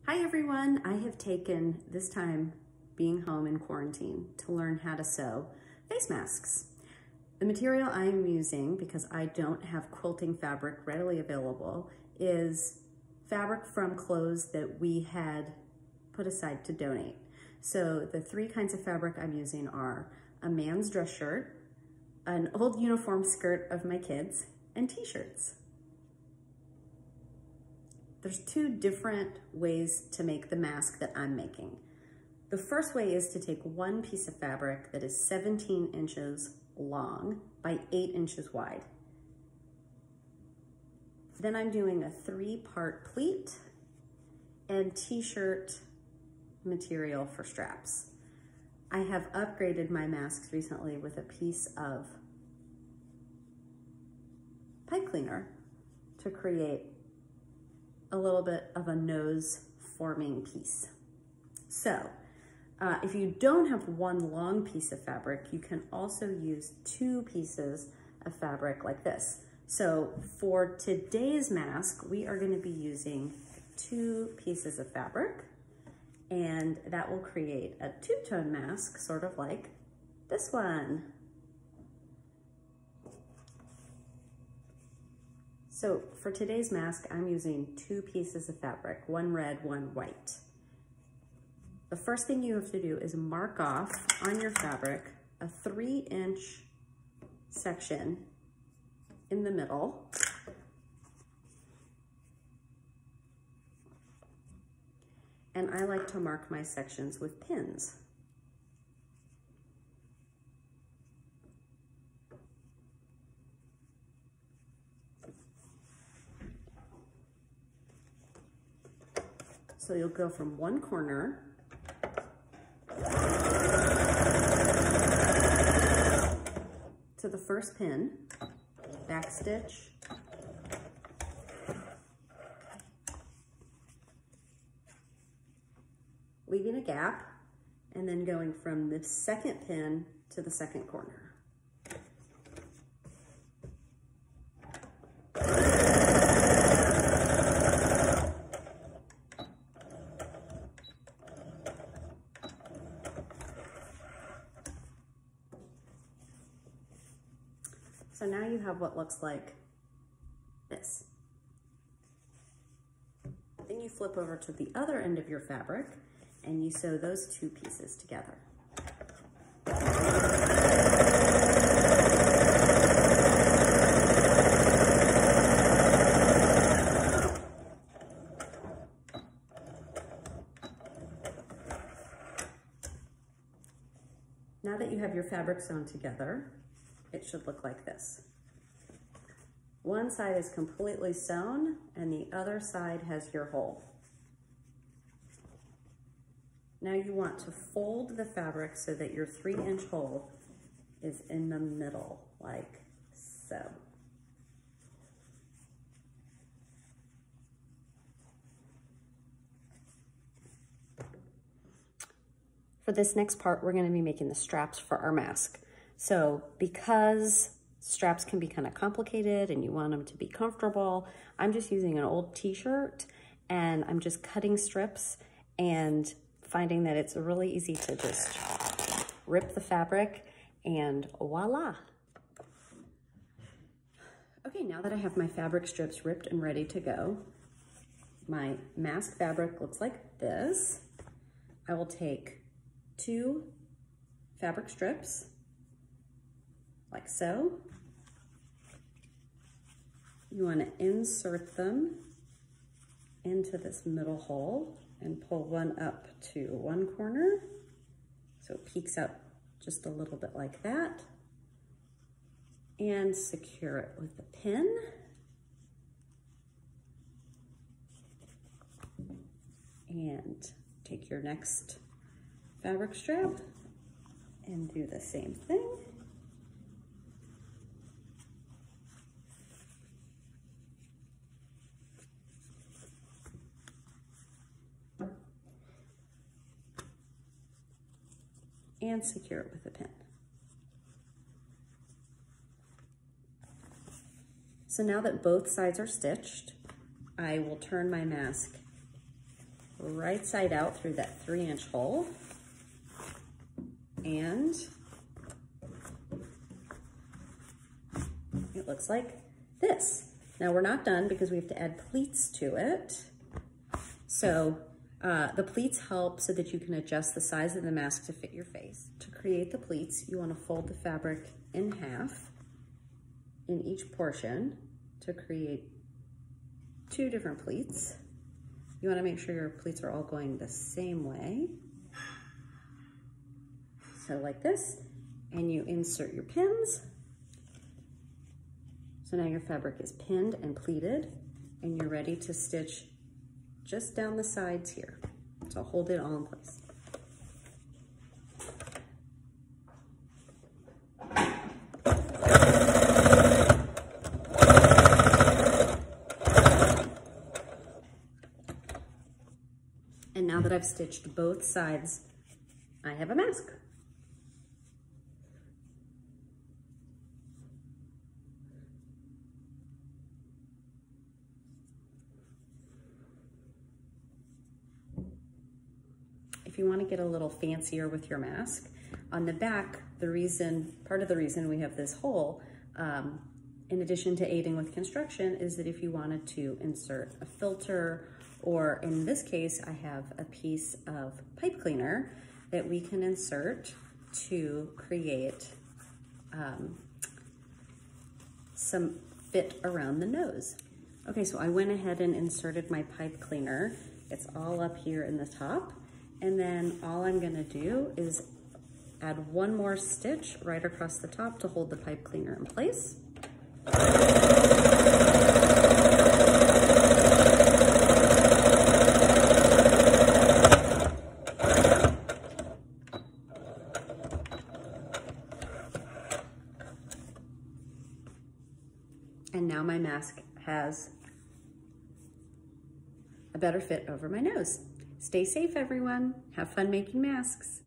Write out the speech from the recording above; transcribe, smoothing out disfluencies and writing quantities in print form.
Hi everyone, I have taken this time being home in quarantine to learn how to sew face masks. The material I am using, because I don't have quilting fabric readily available, is fabric from clothes that we had put aside to donate. So the three kinds of fabric I'm using are a man's dress shirt, an old uniform skirt of my kids, and t-shirts. There's two different ways to make the mask that I'm making. The first way is to take one piece of fabric that is 17 inches long by 8 inches wide. Then I'm doing a 3-part pleat and t-shirt material for straps. I have upgraded my masks recently with a piece of pipe cleaner to create a little bit of a nose forming piece. So if you don't have one long piece of fabric, you can also use 2 pieces of fabric like this. So for today's mask, we are going to be using 2 pieces of fabric, and that will create a 2-tone mask, sort of like this one. So for today's mask, I'm using 2 pieces of fabric, one red, one white. The first thing you have to do is mark off on your fabric a 3-inch section in the middle. And I like to mark my sections with pins. So you'll go from one corner to the first pin, back stitch, leaving a gap, and then going from the second pin to the second corner. So now you have what looks like this. Then you flip over to the other end of your fabric and you sew those 2 pieces together. Now that you have your fabric sewn together, it should look like this. One side is completely sewn and the other side has your hole. Now you want to fold the fabric so that your 3-inch hole is in the middle, like so. For this next part, we're going to be making the straps for our mask. So because straps can be kind of complicated and you want them to be comfortable, I'm just using an old t-shirt and I'm just cutting strips and finding that it's really easy to just rip the fabric and voila. Okay, now that I have my fabric strips ripped and ready to go, my mask fabric looks like this. I will take 2 fabric strips, like so. You want to insert them into this middle hole and pull one up to one corner so it peeks out just a little bit like that, and secure it with a pin. And take your next fabric strap and do the same thing. And secure it with a pin. So now that both sides are stitched, I will turn my mask right side out through that 3-inch hole. And it looks like this. Now we're not done because we have to add pleats to it. So the pleats help so that you can adjust the size of the mask to fit your face. To create the pleats, you want to fold the fabric in half in each portion to create 2 different pleats. You want to make sure your pleats are all going the same way. So like this, and you insert your pins. So now your fabric is pinned and pleated, and you're ready to stitch just down the sides here. So hold it all in place. And now that I've stitched both sides, I have a mask. If you want to get a little fancier with your mask, on the back, part of the reason we have this hole, in addition to aiding with construction, is that if you wanted to insert a filter, or in this case, I have a piece of pipe cleaner that we can insert to create some fit around the nose. Okay, so I went ahead and inserted my pipe cleaner. It's all up here in the top. And then all I'm gonna do is add one more stitch right across the top to hold the pipe cleaner in place. And now my mask has a better fit over my nose. Stay safe, everyone. Have fun making masks.